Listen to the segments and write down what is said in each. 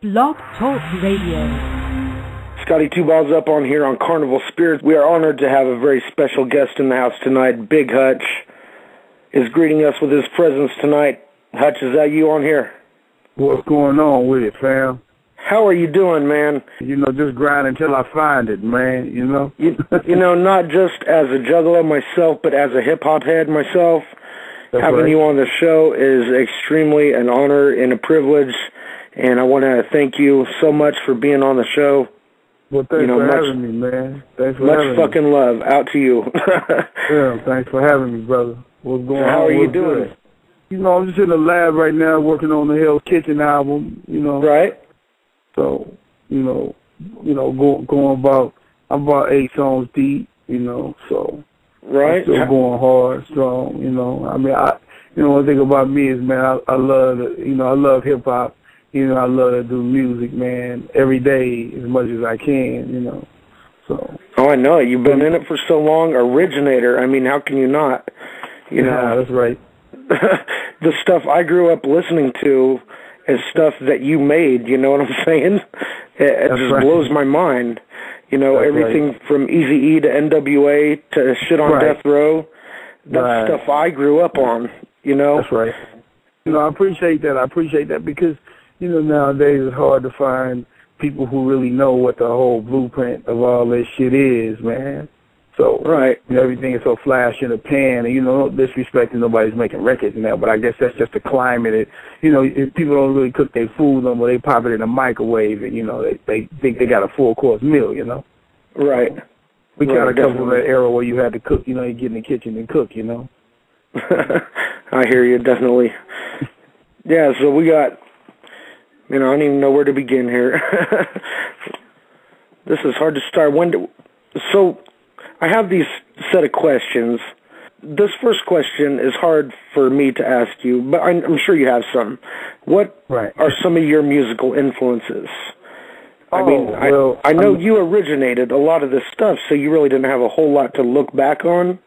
Blog Talk Radio. Scotty Two Balls up on here on Carnival Spirits. We are honored to have a very special guest in the house tonight. Big Hutch is greeting us with his presence tonight. Hutch, is that you on here? What's going on with it, fam? How are you doing, man? You know, just grind until I find it, man, you know? you know, not just as a juggler myself, but as a hip-hop head myself. That's having right. you on the show is extremely an honor and a privilege, and I want to thank you so much for being on the show. Well, thanks for having me, man. Thanks for having me. Much fucking love out to you. Yeah, thanks for having me, brother. What's going on? How are you doing? Good? You know, I'm just in the lab right now working on the Hell's Kitchen album, you know. Right. So, going about, I'm about 8 songs deep, you know, so. Right. I'm still going hard, strong, you know. I mean, one thing about me is, man, I love hip-hop. You know, I love to do music, man, every day as much as I can, you know. So. Oh, I know. You've been in it for so long. Originator. I mean, how can you not? You know, that's right. The stuff I grew up listening to is stuff that you made, you know what I'm saying? It just right. blows my mind. You know, That's everything right. from Eazy-E to NWA to Shit on Right. Death Row. That's Right. stuff I grew up on, you know? That's right. You know, I appreciate that because, you know, nowadays it's hard to find people who really know what the whole blueprint of all this shit is, man. So, right. You know, everything is so flash in the pan, and, you know, no disrespecting nobody's making records and that, but I guess that's just the climate. You know, if people don't really cook their food no more, they pop it in a microwave, and, you know, they think they got a full-course meal, you know? Right. We kind of come from definitely. that era where you had to cook, you know, you get in the kitchen and cook, you know? I hear you, definitely. Yeah, so we got, you know, I don't even know where to begin here. This is hard to start. So I have these set of questions. This first question is hard for me to ask you, but I'm sure you have some. What Right. are some of your musical influences? I mean, well, I know you originated a lot of this stuff, so you really didn't have a whole lot to look back on.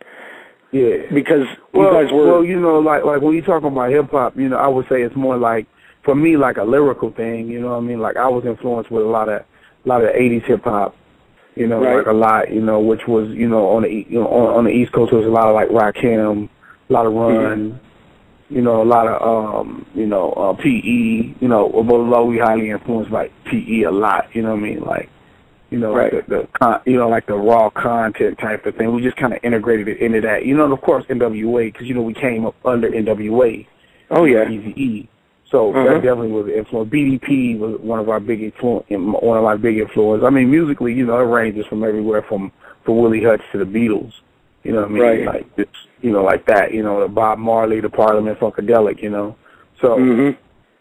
Yeah. Because you guys were... Well, you know, like when you talk about hip-hop, you know, I would say it's more like, for me, like a lyrical thing, you know what I mean? Like, I was influenced with a lot of 80s hip-hop, you know, right. like a lot, you know, which was, you know, on the East Coast, there was a lot of, like, Rakim, a lot of Run, you know, a lot of, P.E., you know, although we highly influenced by P.E. a lot, you know what I mean? Like, you know, right. like the raw content type of thing. We just kind of integrated it into that. You know, and of course, NWA, because, you know, we came up under NWA. Oh, yeah. Eazy-E. So that definitely was an influence. BDP was one of my big influences. I mean, musically, you know, it ranges from everywhere from Willie Hutch to the Beatles. You know what I mean? Right. Like, it's, you know, like that. You know, the Bob Marley, the Parliament Funkadelic, you know. So,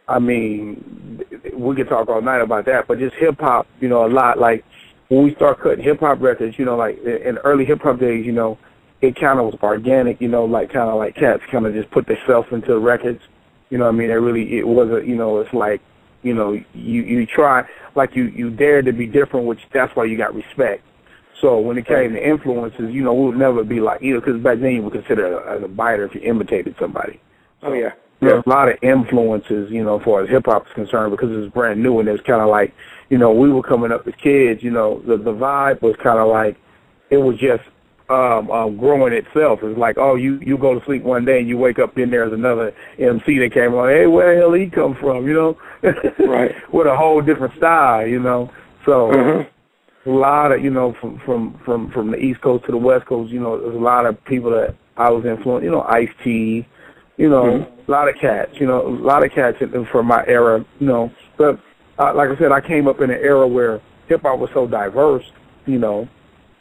I mean, we could talk all night about that, but just hip-hop, you know, a lot. Like, when we start cutting hip-hop records, you know, like in the early hip-hop days, you know, it kind of was organic, you know, like kind of like cats kind of just put themselves into the records. You know what I mean? It wasn't, you know, it's like, you know, you try, like you dared to be different, which that's why you got respect. So when it came to influences, you know, we would never be like, you know, because back then you were considered as a biter if you imitated somebody. So, oh, yeah. There's a lot of influences, you know, as far as hip-hop is concerned, because it's brand new, and it's kind of like, you know, we were coming up as kids, you know, the vibe was kind of like, it was just growing itself. It's like, oh, you go to sleep one day and you wake up, then there's another MC that came on, hey, where the hell he come from, you know? Right. With a whole different style, you know? So a lot of, you know, from the East Coast to the West Coast, you know, there's a lot of people that I was influenced, you know, Ice-T, you know, a lot of cats from my era, you know. But like I said, I came up in an era where hip-hop was so diverse, you know.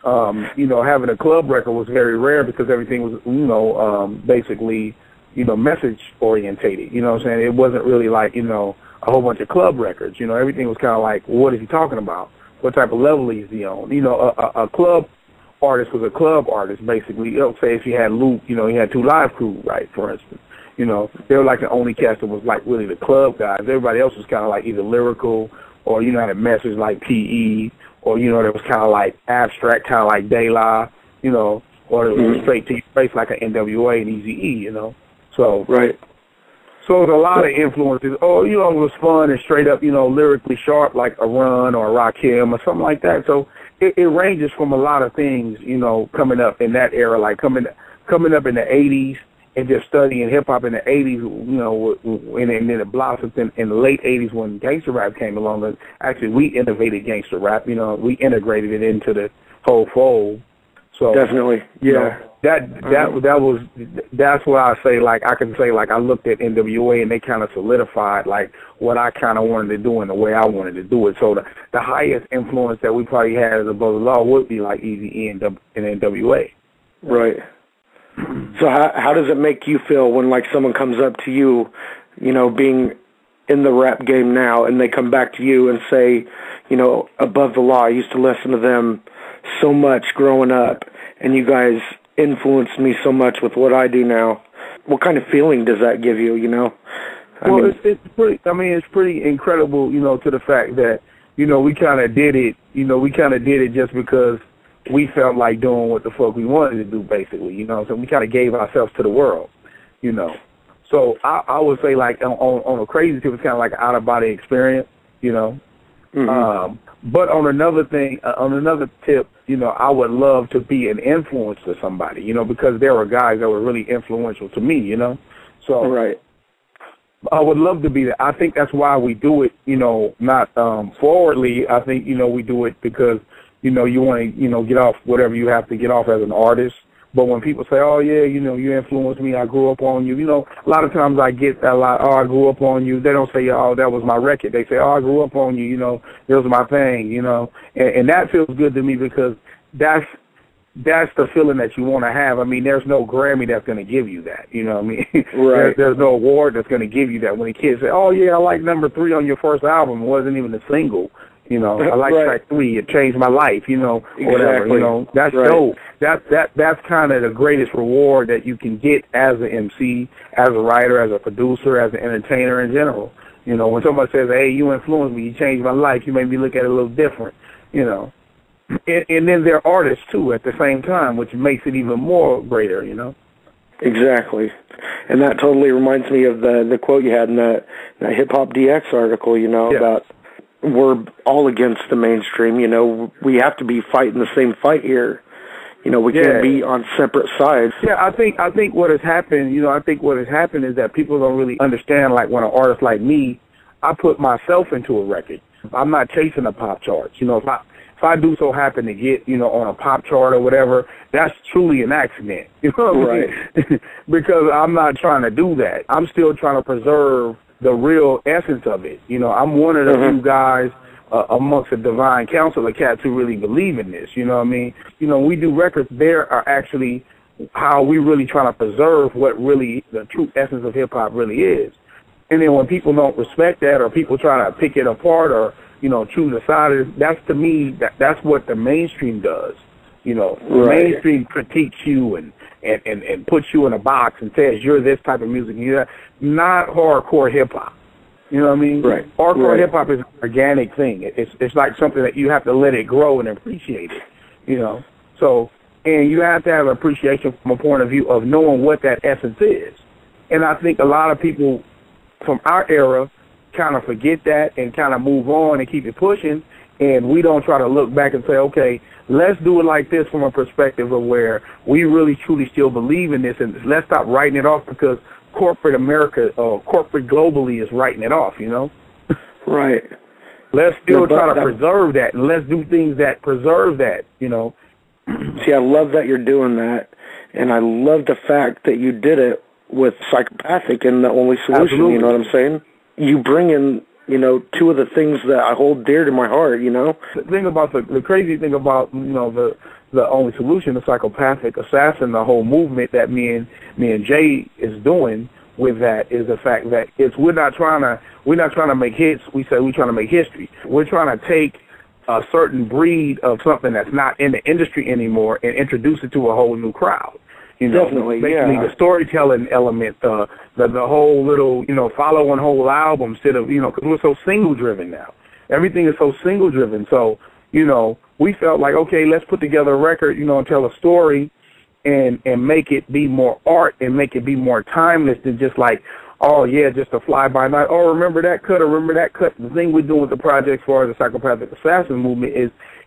Having a club record was very rare because everything was, you know, basically, you know, message orientated. You know what I'm saying? It wasn't really like, you know, a whole bunch of club records. You know, everything was kind of like, what is he talking about? What type of level is he on? You know, a club artist was a club artist, basically. You know, say if he had Luke, you know, he had 2 Live Crew, right, for instance. You know, they were like the only cast that was like really the club guys. Everybody else was kind of like either lyrical or, you know, had a message like P.E., or, you know, that was kind of like abstract, kind of like De La, you know, or it was straight to your face like an NWA and Eazy-E, you know. So right. So there's a lot of influences. Oh, you know, it was fun and straight up, you know, lyrically sharp like a Run or a Rakim or something like that. So it ranges from a lot of things, you know, coming up in that era, like coming up in the 80s and just studying hip-hop in the 80s, you know, and then it blossomed in the late 80s when gangster rap came along. And actually, we innovated gangster rap. You know, we integrated it into the whole fold. So definitely, yeah. You know, that's what I say. Like I can say, like I looked at NWA and they kind of solidified like what I kind of wanted to do and the way I wanted to do it. So the highest influence that we probably had as a Brother Law would be like Eazy-E and NWA. Right. So how does it make you feel when like someone comes up to you, you know, being in the rap game now, and they come back to you and say, you know, Above the Law, I used to listen to them so much growing up, and you guys influenced me so much with what I do now. What kind of feeling does that give you, you know? It's pretty incredible, you know, to the fact that, you know, we kind of did it just because we felt like doing what the fuck we wanted to do, basically, you know. So we kind of gave ourselves to the world, you know. So I would say, like, on a crazy tip, it's kind of like an out-of-body experience, you know. Mm-hmm. But on another tip, you know, I would love to be an influence to somebody, you know, because there were guys that were really influential to me, you know. So right. I would love to be that. I think that's why we do it, you know, not forwardly. I think, you know, we do it because, you know, you want to, you know, get off whatever you have to get off as an artist. But when people say, oh, yeah, you know, you influenced me, I grew up on you, you know, a lot of times I get that lot, oh, I grew up on you. They don't say, oh, that was my record. They say, oh, I grew up on you, you know, it was my thing, you know. And that feels good to me because that's the feeling that you want to have. I mean, there's no Grammy that's going to give you that, you know what I mean? Right. There's no award that's going to give you that. When a kid say, oh, yeah, I like number 3 on your first album, it wasn't even a single. You know, I like track 3. It changed my life. You know, or whatever. You know, that's dope. That's kind of the greatest reward that you can get as an MC, as a writer, as a producer, as an entertainer in general. You know, when somebody says, "Hey, you influenced me. You changed my life. You made me look at it a little different." You know, and then they're artists too at the same time, which makes it even more greater. You know. Exactly, and that totally reminds me of the quote you had in that Hip Hop DX article. You know, about. We're all against the mainstream, you know. We have to be fighting the same fight here. You know, we can't be on separate sides. Yeah, I think what has happened, you know, is that people don't really understand, like, when an artist like me, I put myself into a record. I'm not chasing the pop charts. You know, if I do so happen to get, you know, on a pop chart or whatever, that's truly an accident. You know what I mean? Because I'm not trying to do that. I'm still trying to preserve the real essence of it. You know, I'm one of the few guys amongst the divine council of cats who really believe in this. You know what I mean? You know, we do records. There are actually how we really trying to preserve what really the true essence of hip-hop really is. And then when people don't respect that or people try to pick it apart or, you know, choose a side, that's to me, that's what the mainstream does. You know, the mainstream critiques you and puts you in a box and says you're this type of music. You're not hardcore hip-hop. You know what I mean? Right. Hardcore hip-hop is an organic thing. It's like something that you have to let it grow and appreciate it, you know. So, and you have to have appreciation from a point of view of knowing what that essence is. And I think a lot of people from our era kind of forget that and kind of move on and keep it pushing, and we don't try to look back and say, okay, let's do it like this from a perspective of where we really truly still believe in this, and let's stop writing it off because corporate America, corporate globally is writing it off, you know? Right. Let's still try to preserve that, and let's do things that preserve that, you know? See, I love that you're doing that, and I love the fact that you did it with Psychopathic and The Only Solution, Absolutely. You know what I'm saying? You bring in, you know, two of the things that I hold dear to my heart, you know? The crazy thing about, you know, the Only Solution, the Psychopathic Assassin, the whole movement that me and Jay is doing with that is the fact that we're not trying to make hits. We say we're trying to make history. We're trying to take a certain breed of something that's not in the industry anymore and introduce it to a whole new crowd. You know, definitely, basically the storytelling element, the whole little, you know, follow one whole album instead of, you know, because we're so single-driven now. Everything is so single-driven. So, you know, we felt like, okay, let's put together a record, you know, and tell a story and make it be more art and make it be more timeless than just like, oh, yeah, just a fly-by-night. Oh, remember that cut or remember that cut. The thing we're doing with the project as far as the psychopathic assassin movement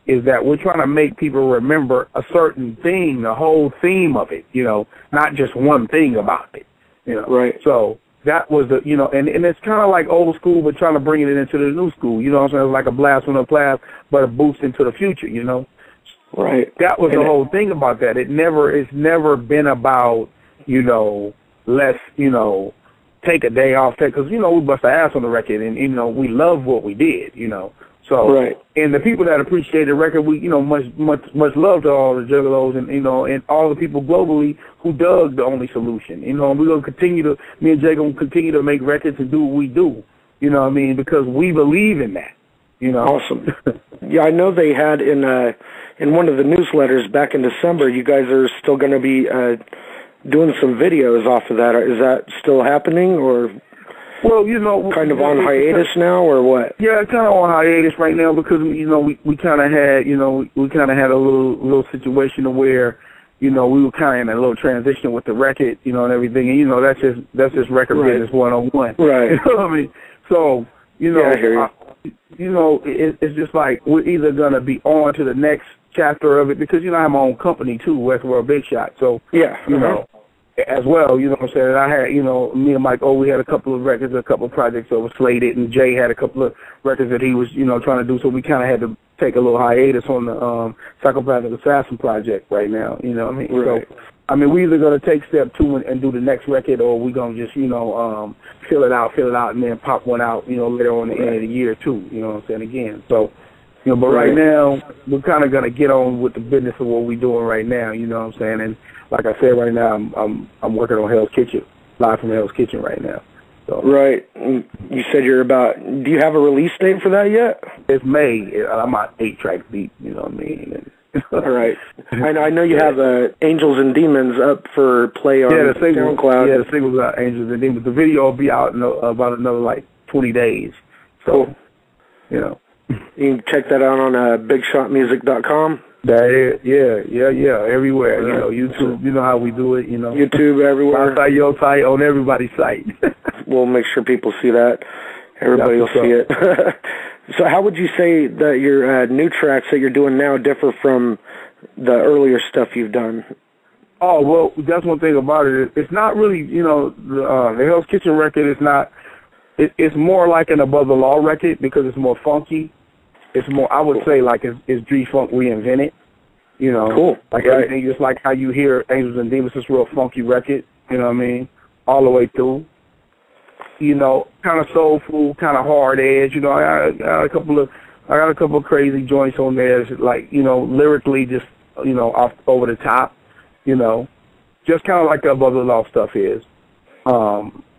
is that we're trying to make people remember a certain thing, the whole theme of it, you know, not just one thing about it, you know. Right. So that was the, you know, and it's kind of like old school, but trying to bring it into the new school, you know what I'm saying? It's like a blast from the past, but a boost into the future, you know. Right. That was the whole thing about that. It's never been about, you know, let's, you know, take a day off, because, you know, we bust our ass on the record, and, you know, we love what we did, you know. So, right. And the people that appreciate the record, we, you know, much love to all the juggalos and, you know, and all the people globally who dug The Only Solution. You know, and we're going to continue to, me and Jay going to continue to make records and do what we do, you know what I mean, because we believe in that, you know. Awesome. Yeah, I know they had in one of the newsletters back in December, you guys are still going to be doing some videos off of that. Is that still happening, or? Well, you know, kind of on hiatus now, or what? Yeah, kind of on hiatus right now because, you know, we kind of had, you know, we kind of had a little situation where, you know, we were kind of in a little transition with the record, you know, and everything. And, you know, that's just record business 101. Right. You know what I mean? So, you know, yeah, I hear you. You know, it's just like we're either going to be on to the next chapter of it because, you know, I have my own company too, Westworld Big Shot. So, yeah, you know, as well, you know what I'm saying? I had, you know, me and Mike, we had a couple of records, a couple of projects that were slated, and Jay had a couple of records that he was, you know, trying to do, so we kind of had to take a little hiatus on the Psychopathic Assassin project right now, you know what I mean? Right. So, I mean, we're either going to take step 2 and do the next record, or we're going to just, you know, fill it out, and then pop one out, you know, later on the end of the year, too, you know what I'm saying, again. So, you know, but right now, we're kind of going to get on with the business of what we're doing right now, you know what I'm saying? And like I said, right now, I'm working on Hell's Kitchen, live from Hell's Kitchen right now. So. Right. You said you're about, do you have a release date for that yet? It's May. I'm on 8-track beat, you know what I mean? All right. I know you have Angels and Demons up for play on SoundCloud. Yeah, the single's out, Angels and Demons. The video will be out in about another, like, 20 days. So, cool. You know. You can check that out on bigshotmusic.com. That is, yeah, everywhere. Right. You know, YouTube, you know how we do it, you know. YouTube, everywhere. My site, your site, on everybody's site. We'll make sure people see that. Everybody will see it. So how would you say that your new tracks that you're doing now differ from the earlier stuff you've done? Oh, well, that's one thing about it. It's not really, you know, the Hell's Kitchen record is not, it's more like an Above the Law record because it's more funky. It's more, I would say, like it's G-Funk reinvented, you know. Cool. Like everything, just like how you hear Angels and Demons, it's a real funky record, you know what I mean, all the way through. You know, kind of soulful, kind of hard edge. You know, I got a couple of crazy joints on there, like, you know, lyrically just, you know, off over the top, you know, just kind of like the Above the Law stuff is.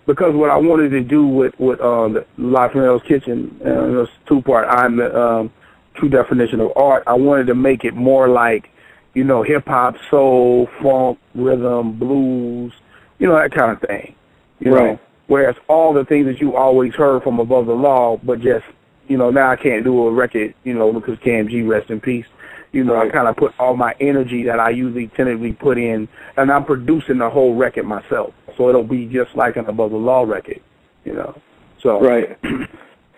Because what I wanted to do with the Live from Hell's Kitchen, it's 2-part. I'm the true definition of art. I wanted to make it more like, you know, hip hop, soul, funk, rhythm, blues, you know, that kind of thing. You know, whereas all the things that you always heard from Above the Law, but just, you know, now I can't do a record, you know, because Cam G, rest in peace. You know, I kind of put all my energy that I usually tentatively put in, and I'm producing the whole record myself. So it'll be just like an Above the Law record, you know. So,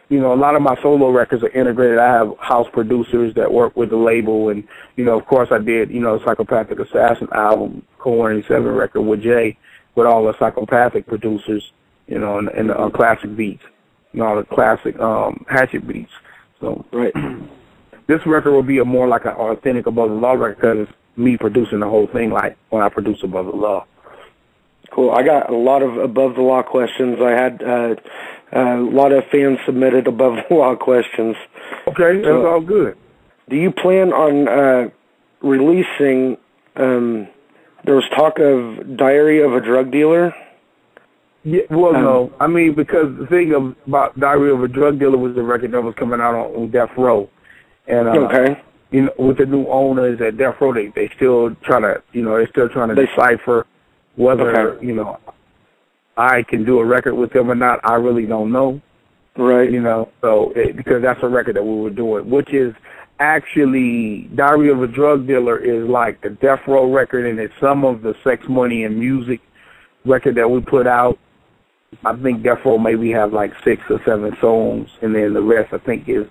you know, a lot of my solo records are integrated. I have house producers that work with the label, and, you know, of course I did, you know, Psychopathic Assassin album, Core 7 record with Jay, with all the Psychopathic producers, you know, and the classic beats, you know, all the classic Hatchet beats. So, this record will be more like an authentic Above the Law record because it's me producing the whole thing like when I produce Above the Law. Cool. I got a lot of Above the Law questions. I had a lot of fans submitted Above the Law questions. Okay, that's all good. Do you plan on releasing, there was talk of Diary of a Drug Dealer? Yeah, well, no. I mean, because the thing about Diary of a Drug Dealer was the record that was coming out on Death Row. And, you know, with the new owners at Death Row, they still trying to, you know, decipher whether, you know, I can do a record with them or not. I really don't know. Right. You know, so, because that's a record that we were doing, which is actually, Diary of a Drug Dealer is like the Death Row record, and it's some of the Sex, Money, and Music record that we put out, I think Death Row maybe have like 6 or 7 songs, and then the rest I think is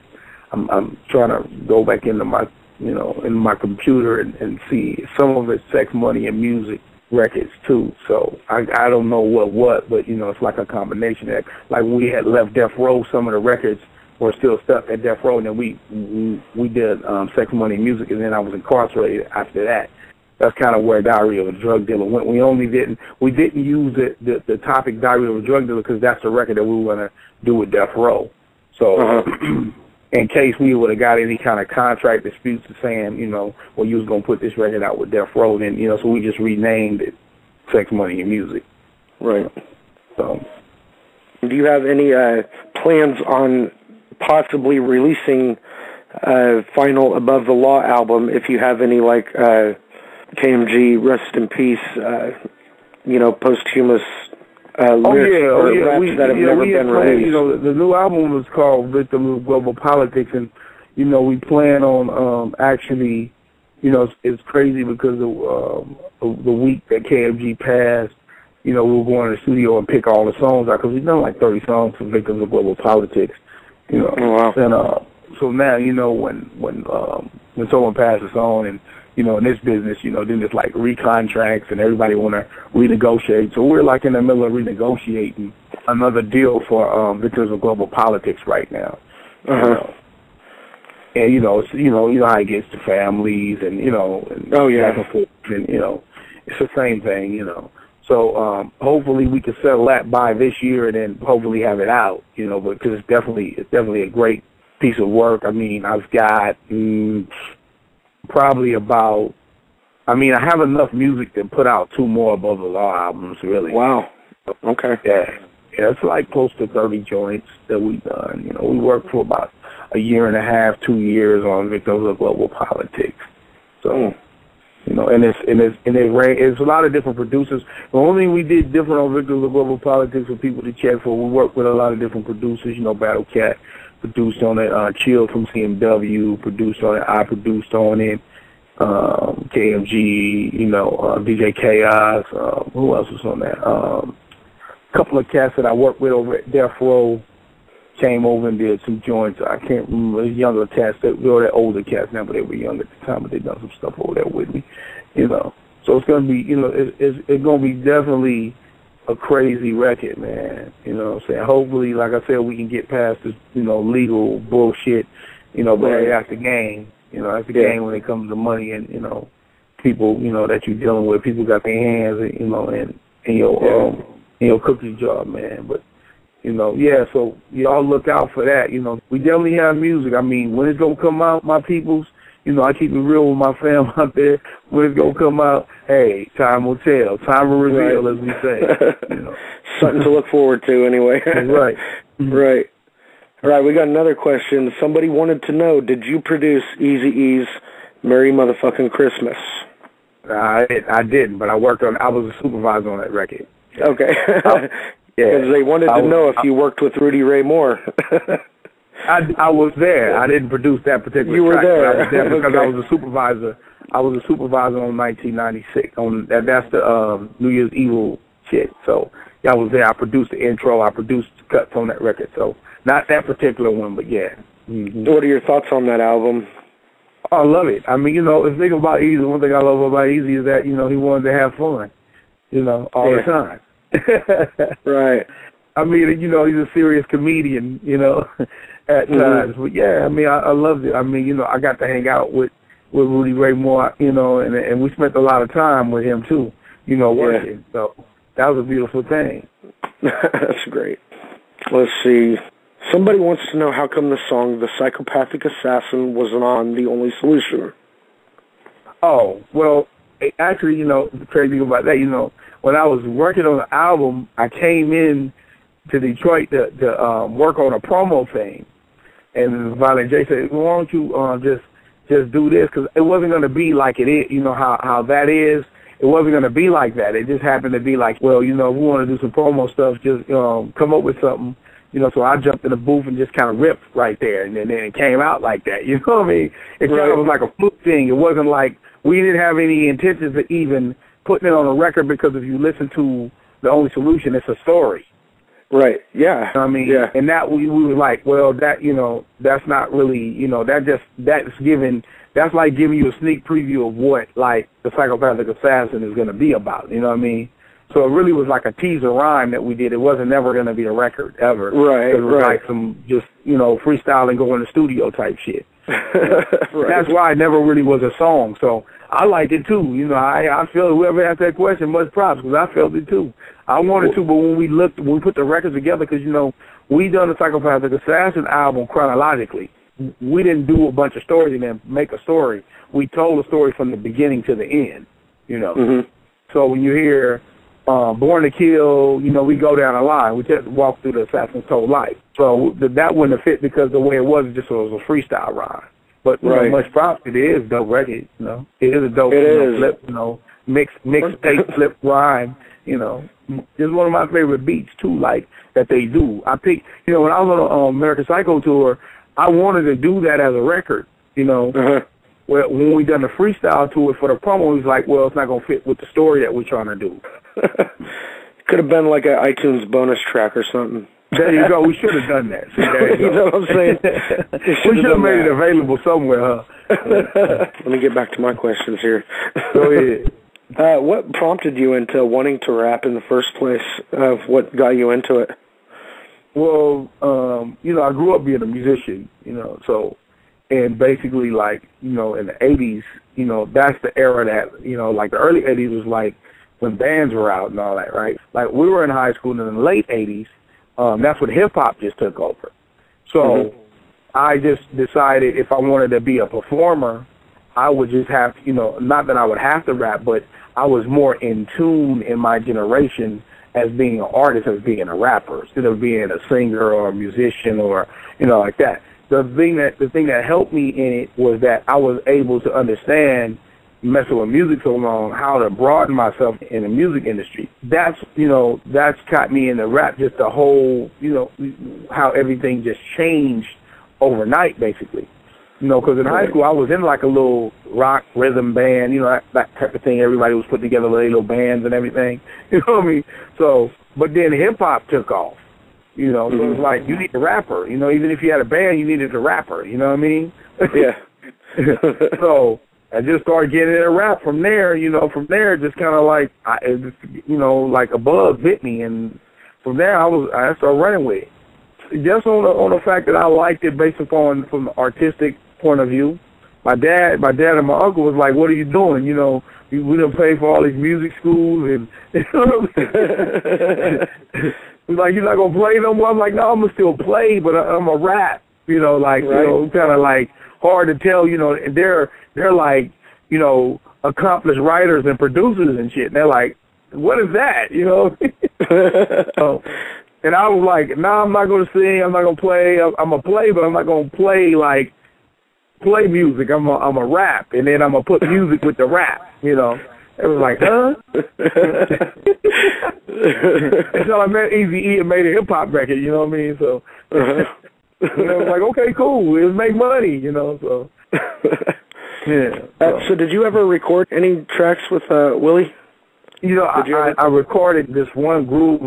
I'm trying to go back into my in my computer and see some of it's Sex, Money, and Music records too. So I don't know what, but it's like a combination of that. Like when we had left Death Row, some of the records were still stuck at Death Row, and then we did Sex, Money, and Music, and then I was incarcerated after that. That's kind of where Diary of a Drug Dealer went. We didn't use the topic Diary of a Drug Dealer because that's the record that we were going to do with Death Row. So in case we would have got any kind of contract disputes saying, well, you was going to put this record out with Death Row, then, so we just renamed it Sex, Money, and Music. Right. So, do you have any plans on possibly releasing final Above the Law album, if you have any, like KMG, Rest in Peace, posthumous raps that have never been released? The new album was called Victims of Global Politics, and, we plan on actually, it's crazy because of the week that KMG passed, we were going to the studio and pick all the songs out, because we've done like 30 songs for Victims of Global Politics, Oh, wow. And so now, when someone passes on and, in this business, then it's like recontracts and everybody want to renegotiate. So we're like in the middle of renegotiating another deal for Victims of Global Politics right now. And, it's, how it gets to families and, and oh, yeah. back and forth, and, it's the same thing, So hopefully we can settle that by this year and then hopefully have it out, because it's definitely a great piece of work. I mean, I've got probably about, I have enough music to put out 2 more Above the Law albums, really. Wow. Okay. Yeah, it's like close to 30 joints that we've done. We worked for about a year and a half, 2 years on Victims of Global Politics. So, and it's a lot of different producers. The only thing we did different on Victims of Global Politics for people to check for, we worked with a lot of different producers. Battle Cat produced on it, Chill from CMW produced on it, I produced on it, KMG, DJ Chaos, who else was on that? A couple of cats that I worked with over at Death Row came over and did some joints. I can't remember, younger cats, they were older cats now, but they were young at the time, but they done some stuff over there with me, So it's going to be, it's going to be definitely a crazy record, man. What I'm saying? Hopefully, like I said, we can get past this, legal bullshit, but that's the game. That's the game when it comes to money and, people, that you're dealing with. People got their hands, in your cookie jar, man. But, so y'all look out for that. We definitely have music. I mean, when it's going to come out, my peoples, I keep it real with my fam out there. When it's going to come out, hey, time will tell. Time will reveal, as we say. Something to look forward to, anyway. Right. Right. All right, we got another question. Somebody wanted to know, did you produce Eazy-E's Merry Motherfucking Christmas? I didn't, but I was a supervisor on that record. Okay. Yeah. Because they wanted to know if you worked with Rudy Ray Moore. I was there. I didn't produce that particular You were track, there. but I was there because I was a supervisor. I was a supervisor on 1996. That's the New Year's Evil shit. So I was there. I produced the intro. I produced cuts on that record. So not that particular one, but yeah. Mm-hmm. What are your thoughts on that album? Oh, I love it. I mean, if you think about Eazy, one thing I love about Eazy is that, he wanted to have fun, all the time. Right. I mean, he's a serious comedian, at times. But yeah, I mean, I loved it. I mean, I got to hang out with Rudy Ray Moore, and we spent a lot of time with him too, working. Yeah. So that was a beautiful thing. That's great. Let's see. Somebody wants to know how come the song The Psychopathic Assassin wasn't on The Only Solution. Oh, well, actually, the crazy thing about that, when I was working on the album, I came in to Detroit to work on a promo thing. And Violent J said, well, why don't you just do this? Because it wasn't going to be like it is, how that is. It wasn't going to be like that. It just happened to be like, well, we want to do some promo stuff, just come up with something. So I jumped in the booth and just kind of ripped right there, and then it came out like that. You know what I mean? It kind of was like a fluke thing. It wasn't like we didn't have any intentions of even putting it on a record, because if you listen to The Only Solution, it's a story. Right. Yeah. You know what I mean? Yeah. And that we were like, well, that, you know, that's not really, you know, that's like giving you a sneak preview of what, like, the Psychopathic Assassin is going to be about. You know what I mean? So it really was like a teaser rhyme that we did. It wasn't never going to be a record ever. Right. It was like some just, you know, freestyling, go in the studio type shit. Right. That's why it never really was a song. So I liked it too. You know, I feel whoever asked that question, much props, because I felt it too. I wanted to, but when we put the records together, because, you know, we done the Psychopathic Assassin album chronologically. We didn't do a bunch of stories and then make a story. We told a story from the beginning to the end, you know. Mm-hmm. So when you hear Born to Kill, you know, we go down a line. We just walk through the assassin's whole life. So that wouldn't have fit because the way it was just was a freestyle rhyme. But you know, much props, it is a dope record, you know. It is a dope flip, you know, mix tape flip rhyme, you know. It's one of my favorite beats too, like that they do. I picked, you know, when I was on American Psycho tour, I wanted to do that as a record, you know. Well, when we done the freestyle to it for the promo, it was like, well, it's not gonna fit with the story that we're trying to do. Could have been like an iTunes bonus track or something. There you go. We should have done that. See, there you You know what I'm saying? we should have made it available somewhere, huh? Let me get back to my questions here. Go ahead. What prompted you into wanting to rap in the first place? What got you into it? Well, you know, I grew up being a musician, you know, so, and basically, like, you know, in the 80s, you know, that's the era that, you know, like the early 80s was like when bands were out and all that, right? Like, we were in high school, and in the late 80s, that's when hip-hop just took over. So I just decided if I wanted to be a performer, I would just have, you know, not that I would have to rap, but I was more in tune in my generation as being an artist as being a rapper, instead of being a singer or a musician or, you know, like that. The thing that helped me in it was that I was able to understand, messing with music so long, how to broaden myself in the music industry. That's, you know, that's got me into rap, just the whole, you know, how everything just changed overnight, basically. You know, because in high school I was in like a little rock rhythm band, you know, that type of thing. Everybody was putting together little bands and everything. You know what I mean? So, but then hip-hop took off. You know, so it was like, you need a rapper. You know, even if you had a band, you needed a rapper. You know what I mean? Yeah. So I just started getting into rap from there. You know, from there, just kind of like, you know, like a bug hit me, and from there I started running with it. Just on the fact that I liked it based upon from the artistic point of view. My dad and my uncle was like, "What are you doing? You know, we done pay for all these music schools, and you know what I mean?" He's like, "You're not gonna play no more?" I'm like, "No, I'm gonna still play, but I'm a rap." You know, like, you know, kind of like hard to tell. You know, and they're like, you know, accomplished writers and producers and shit. And they're like, "What is that?" You know. So, and I was like, "Nah, I'm not gonna sing. I'm not gonna play. I'm gonna play, but I'm not gonna play like." Play music. I'm a rap, and then I'm gonna put music with the rap. You know, it was like, huh? Until I met Eazy-E and made a hip hop record. You know what I mean? So it was like, okay, cool. It'll make money. You know, so yeah. So did you ever record any tracks with Willie? You know, I recorded this one group.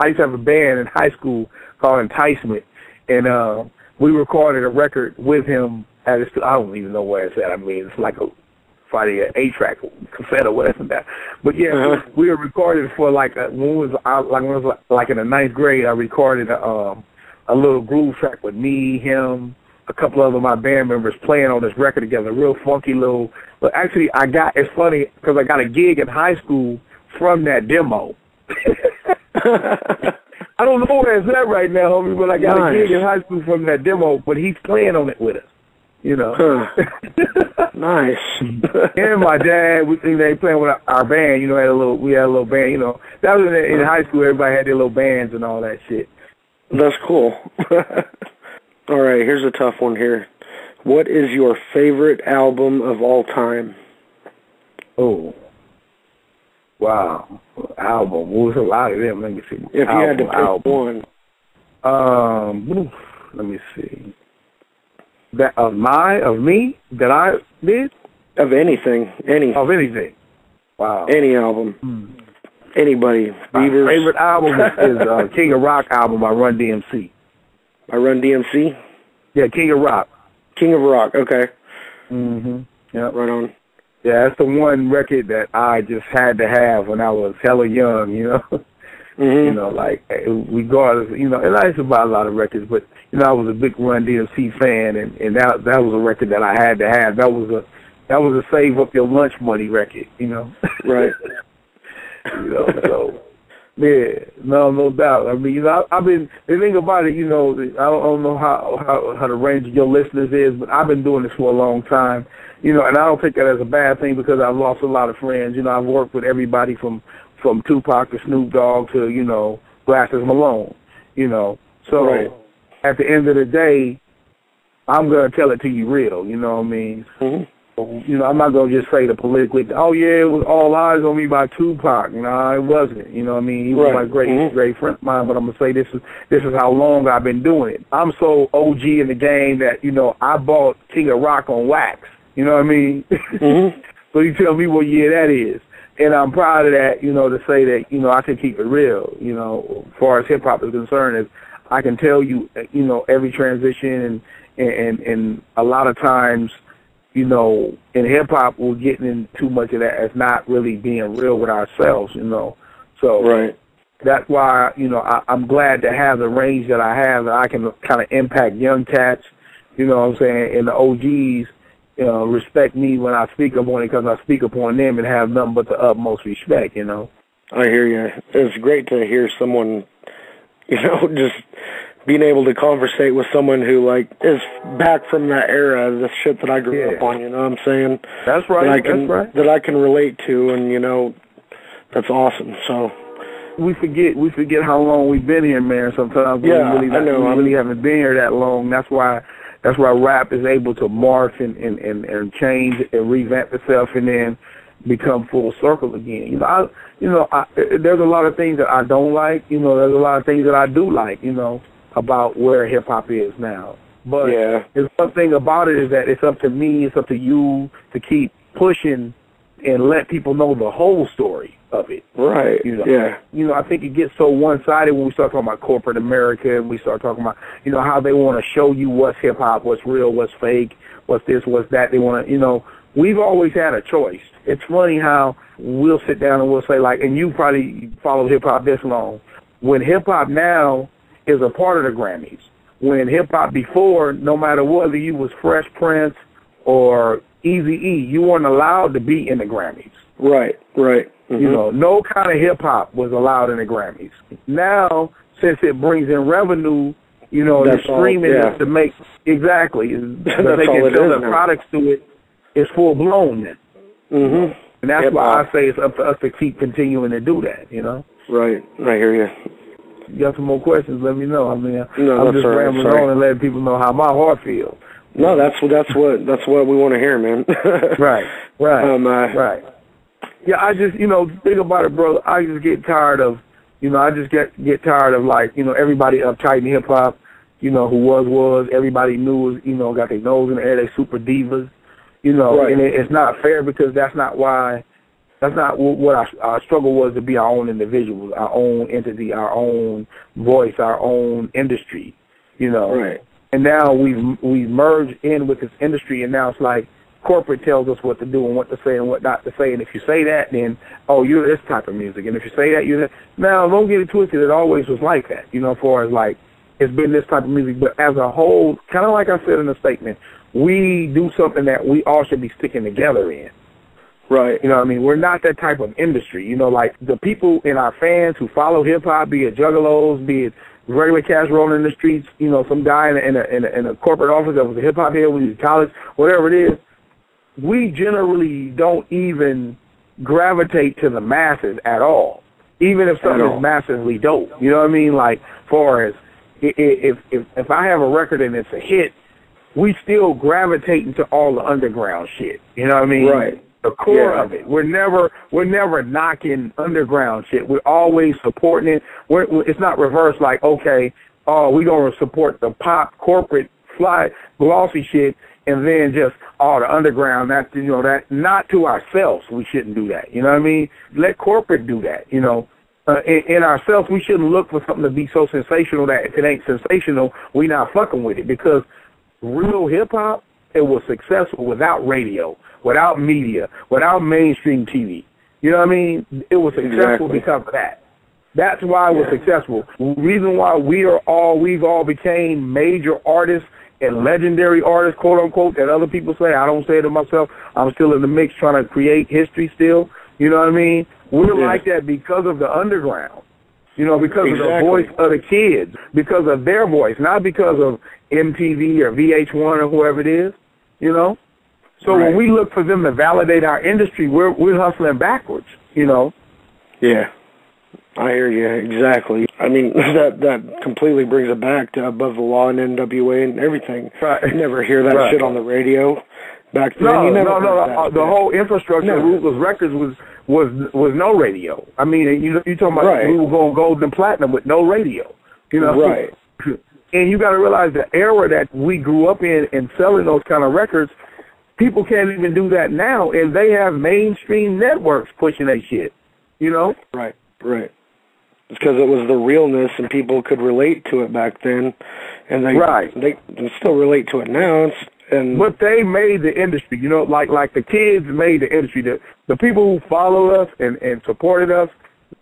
I used to have a band in high school called Enticement, and we recorded a record with him at his, I don't even know where it's at. I mean, it's like probably an 8-track cassette or whatever that. But yeah, we were recorded for when I was in the 9th grade. I recorded a little groove track with me, him, a couple of my band members playing on this record together. Real funky little. But actually, it's funny because I got a gig in high school from that demo. I don't know where it's at right now, homie, but I got a gig in high school from that demo, but he's playing on it with us, you know. Nice. And my dad, they playing with our band, you know, we had a little band, you know. That was in high school, everybody had their little bands and all that shit. That's cool. All right, here's a tough one here. What is your favorite album of all time? Oh. Wow. Album. What was a lot of them? Let me see. If you had to pick one. Let me see. That of me that I did? Of anything. Of anything. Wow. Any album. Anybody. Beavers. My favorite album is King of Rock album by Run DMC. By Run DMC? Yeah, King of Rock. King of Rock, okay. Yeah. Right on. Yeah, that's the one record that I just had to have when I was hella young, you know. You know, like, regardless, you know, and I used to buy a lot of records, but, you know, I was a big Run DMC fan, and that was a record that I had to have. That was a save up your lunch money record, you know. Right. You know, so, yeah, no doubt. I mean, you know, I've been, the thing about it, you know, I don't know how the range of your listeners is, but I've been doing this for a long time, you know, and I don't take that as a bad thing because I've lost a lot of friends. You know, I've worked with everybody from Tupac to Snoop Dogg to, you know, Glasses Malone, you know. So right. At the end of the day, I'm going to tell it to you real, you know what I mean? You know, I'm not going to just say the politically, oh, yeah, it was all eyes on me by Tupac. No, it wasn't. You know what I mean? He was my great friend of mine, but I'm going to say this is how long I've been doing it. I'm so OG in the game that, you know, I bought King of Rock on wax. You know what I mean? So you tell me what year that is. And I'm proud of that, you know, to say that, you know, I can keep it real, you know, as far as hip-hop is concerned, is I can tell you, you know, every transition and a lot of times, you know, in hip-hop, we're getting in too much of that as not really being real with ourselves, you know. So that's why, you know, I'm glad to have the range that I have, that I can kind of impact young cats, you know what I'm saying, and the OGs, you know, respect me when I speak upon it because I speak upon them and have nothing but the utmost respect, you know. I hear you. It's great to hear someone, you know, just being able to conversate with someone who, like, is back from that era, the shit that I grew up on, you know what I'm saying? That's right, that I can relate to, and, you know, that's awesome, so. We forget how long we've been here, man, sometimes. We really haven't been here that long. That's why rap is able to morph and change and revamp itself and then become full circle again. You know, there's a lot of things that I don't like. You know, there's a lot of things that I do like, you know, about where hip-hop is now. But there's one thing about it is that it's up to me, it's up to you to keep pushing and let people know the whole story of it. Right. You know, You know, I think it gets so one-sided when we start talking about corporate America and we start talking about, you know, how they want to show you what's hip-hop, what's real, what's fake, what's this, what's that. They want to, you know, we've always had a choice. It's funny how we'll sit down and we'll say, like, and you probably followed hip-hop this long, when hip-hop now is a part of the Grammys. When hip-hop before, no matter whether you was Fresh Prince or Eazy-E, you weren't allowed to be in the Grammys. Right. You know, no kind of hip-hop was allowed in the Grammys. Now, since it brings in revenue, you know, the streaming is to make, they can sell their products to it, it's full-blown then. And that's why I say it's up to us to keep continuing to do that, you know? Right. I hear you. You got some more questions, let me know. I mean, I'm just rambling on and letting people know how my heart feels. No, that's what we want to hear, man. Right. Yeah, I just, you know, think about it, bro. I just get tired of, you know, get tired of, like, you know, everybody uptight in hip-hop, you know, who was, everybody knew, you know, got their nose in the air, they super divas, you know, and it's not fair because that's not what our struggle was, to be our own individuals, our own entity, our own voice, our own industry, you know. Right. And now we've merged in with this industry, and now it's like corporate tells us what to do and what to say and what not to say. And if you say that, then, oh, you're this type of music. And if you say that, you're that. Now, don't get it twisted. It always was like that, you know, as far as, like, it's been this type of music. But as a whole, kind of like I said in the statement, we do something that we all should be sticking together in. Right. You know what I mean? We're not that type of industry. You know, like, the people in our fans who follow hip-hop, be it juggalos, be it regular cats rolling in the streets, you know, some guy in a corporate office that was a hip-hop head when he was in college, whatever it is, we generally don't even gravitate to the masses at all, even if something is massively dope. You know what I mean? Like, far as if I have a record and it's a hit, we still gravitate into all the underground shit. You know what I mean? Right. The core of it. We're never knocking underground shit. We're always supporting it. It's not reversed like, okay, we're going to support the pop corporate fly glossy shit, and then just the underground. That's that not to ourselves. We shouldn't do that. You know what I mean? Let corporate do that. In ourselves, we shouldn't look for something to be so sensational that if it ain't sensational, we not fucking with it. Because real hip hop, it was successful without radio, without media, without mainstream TV. You know what I mean? It was successful because of that. That's why it was successful. The reason why we've all became major artists and legendary artists, quote unquote, that other people say. I don't say it to myself. I'm still in the mix trying to create history still. You know what I mean? We're like that because of the underground. Because of the voice of the kids, because of their voice, not because of MTV or VH1 or whoever it is. So when we look for them to validate our industry, we're hustling backwards. Yeah. I hear you, exactly. I mean, that completely brings it back to Above the Law and NWA and everything. Right. You never hear that shit on the radio back then. No. The whole infrastructure of Ruthless Records was no radio. I mean, you talking about we were going gold and platinum with no radio. Right. And you got to realize the era that we grew up in and selling those kind of records, people can't even do that now, and they have mainstream networks pushing that shit. Right. It's because it was the realness and people could relate to it back then, and they can still relate to it now. But they made the industry, like the kids made the industry. The people who followed us and supported us,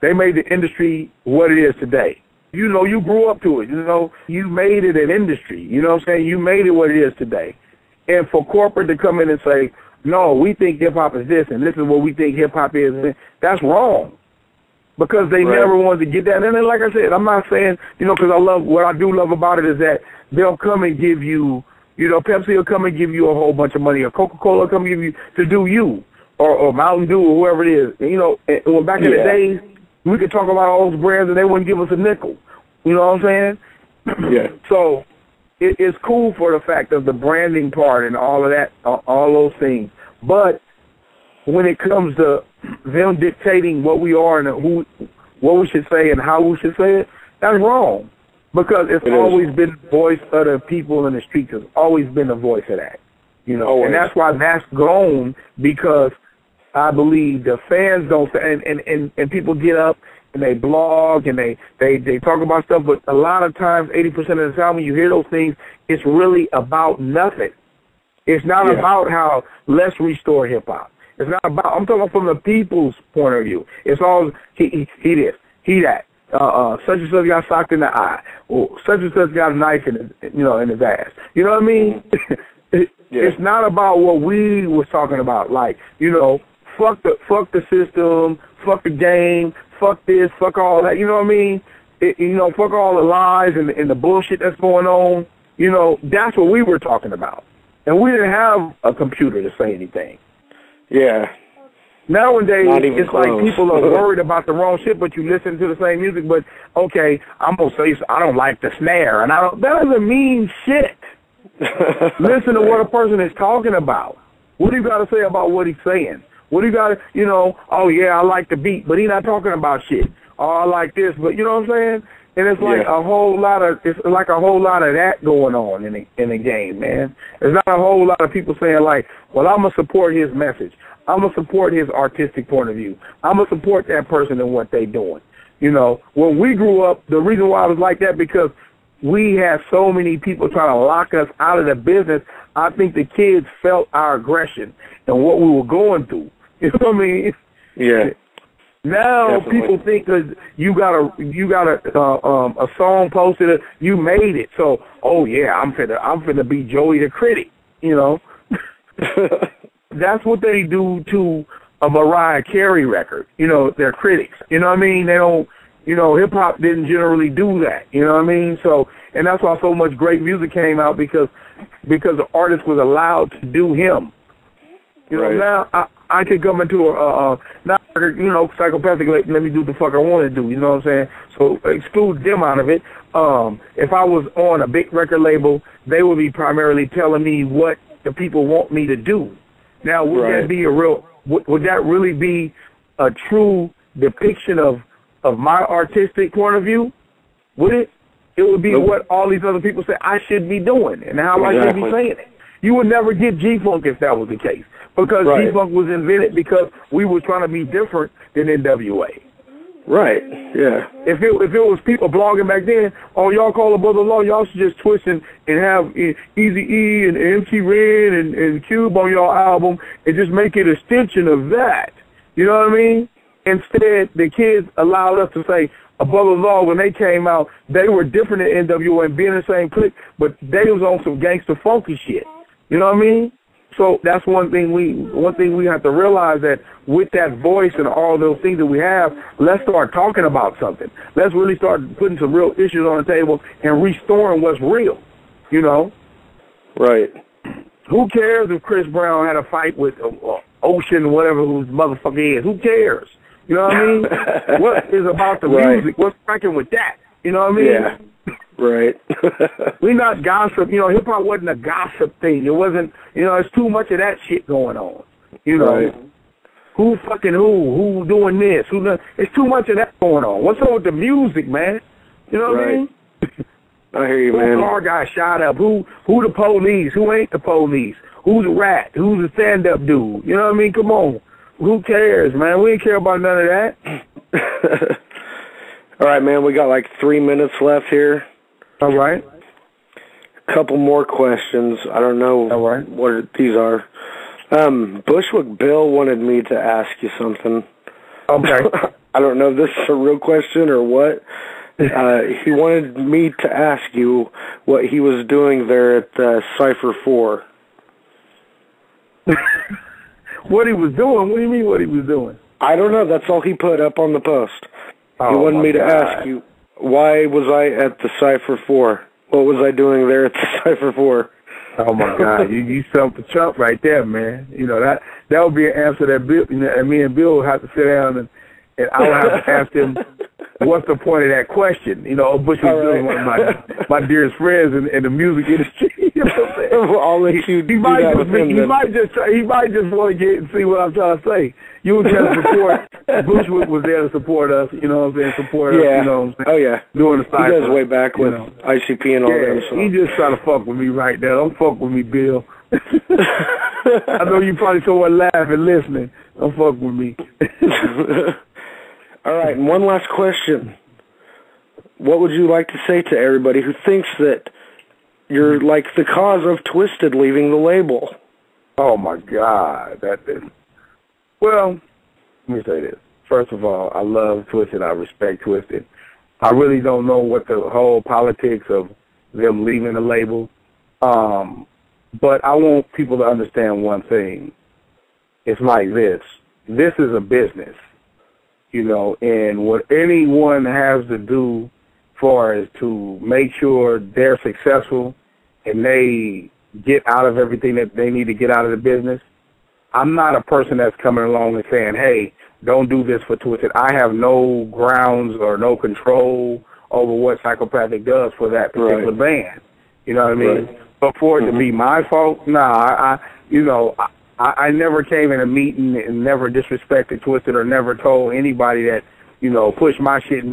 they made the industry what it is today. You grew up to it. You made it an industry. You know what I'm saying? You made it what it is today. And for corporate to come in and say, no, we think hip-hop is this, and this is what we think hip-hop is, that's wrong. Because they never wanted to get that. And then, like I said, I'm not saying, because what I do love about it is that they'll come and give you, Pepsi will come and give you a whole bunch of money, or Coca-Cola will come and give you to do you, or Mountain Dew, or whoever it is. And back in the days, we could talk about all those brands and they wouldn't give us a nickel. You know what I'm saying? Yeah. So it's cool for the fact of the branding part and all of that, all those things. But when it comes to them dictating what we are and what we should say and how we should say it, that's wrong. Because it's always been the voice of the people in the streets. It's always been the voice of that. And that's why that's gone, because I believe the fans don't say, and people get up and they blog and they talk about stuff, but a lot of times, 80% of the time when you hear those things, it's really about nothing. It's not about how let's restore hip-hop. It's not about, I'm talking from the people's point of view. It's all, he this, he that. Such and such got socked in the eye. Or such and such got a knife in his, in his ass. You know what I mean? It's not about what we was talking about. Like, fuck the system, fuck the game, fuck this, fuck all that. You know what I mean? Fuck all the lies and the bullshit that's going on. That's what we were talking about. And we didn't have a computer to say anything. Yeah. Nowadays, it's close. Like people are worried about the wrong shit, but you listen to the same music. But, okay, I'm going to say I don't like the snare. And that doesn't mean shit. Listen to what a person is talking about. What do you got to say about what he's saying? What do you got to, oh, yeah, I like the beat, but he's not talking about shit. Oh, I like this, but you know what I'm saying? And it's like a whole lot of that going on in the game, man. There's not a whole lot of people saying like, well, I'm gonna support his message. I'm gonna support his artistic point of view. I'm gonna support that person and what they doing. When we grew up, the reason why I was like that because we had so many people trying to lock us out of the business. I think the kids felt our aggression and what we were going through. You know what I mean? Yeah. Now Definitely. people think that you got a song posted, you made it. So, oh yeah, I'm finna be Joey the Critic. That's what they do to a Mariah Carey record. They're critics. You know what I mean? They don't. Hip hop didn't generally do that. You know what I mean? So, and that's why so much great music came out because the artist was allowed to do him. Now I could come into psychopathic, let me do the fuck I want to do, you know what I'm saying? So exclude them out of it. If I was on a big record label, they would be primarily telling me what the people want me to do. Now, would that be would that really be a true depiction of my artistic point of view? Would it? It would be what all these other people say I should be doing and how I should be saying it. You would never get G-Funk if that was the case. Because G-Funk was invented because we were trying to be different than NWA. Right, yeah. If it was people blogging back then, oh, y'all call a brother law, y'all should just twist and have Eazy-E and MC Ren and Cube on y'all album and just make it an extension of that. You know what I mean? Instead, the kids allowed us to say, Above the Law, when they came out, they were different than NWA and being in the same clique, but they was on some gangster funky shit. You know what I mean? So that's one thing we have to realize, that with that voice and all those things that we have, let's start talking about something. Let's really start putting some real issues on the table and restoring what's real, you know? Right. Who cares if Chris Brown had a fight with Ocean, whatever whose motherfucker is? Who cares? You know what I mean? What is about the music? What's cracking with that? You know what I mean? Yeah. Right. We not gossip. You know, hip-hop wasn't a gossip thing. It wasn't, you know, there's too much of that shit going on. You know, who fucking who doing this? It's too much of that going on. What's up with the music, man? You know what I mean? I hear you, man. Who car got shot up? Who the police? Who ain't the police? Who's a rat? Who's a stand-up dude? You know what I mean? Come on. Who cares, man? We ain't care about none of that. All right, man, we got like 3 minutes left here. All right. A couple more questions. I don't know what these are. Bushwick Bill wanted me to ask you something. Okay. I don't know if this is a real question or what. He wanted me to ask you what he was doing there at Cypher 4. What he was doing? What do you mean what he was doing? I don't know. That's all he put up on the post. He wanted me to ask you, why was I at the Cypher 4? What was I doing there at the Cypher 4? Oh, my God. You summed the chump right there, man. You know, that would be an answer that Bill, you know, and me and Bill would have to sit down and I would have to ask him, what's the point of that question? You know, Bush was doing one of my dearest friends in the music industry. You know what I'm saying? Well, I'll let you do that with him, he might just want to get and see what I'm trying to say. You were there to support. Bushwick was there to support us. You know what I'm saying? Support us. You know what I'm saying? Oh yeah. Doing the cypher. He goes way back with ICP and all them. So. He just trying to fuck with me right there. Don't fuck with me, Bill. I know you probably somewhere laughing, listening. Don't fuck with me. All right, and one last question. What would you like to say to everybody who thinks that you're like the cause of Twisted leaving the label? Oh, my God. Well, let me say this. First of all, I love Twisted. I respect Twisted. I really don't know what the whole politics of them leaving the label. But I want people to understand one thing. It's like this. This is a business. You know, and what anyone has to do for is to make sure they're successful and they get out of everything that they need to get out of the business. I'm not a person that's coming along and saying, hey, don't do this for Twisted. I have no grounds or no control over what Psychopathic does for that particular band. You know what I mean? Right. But for it to be my fault, I never came in a meeting and never disrespected Twisted or never told anybody that, you know, push my shit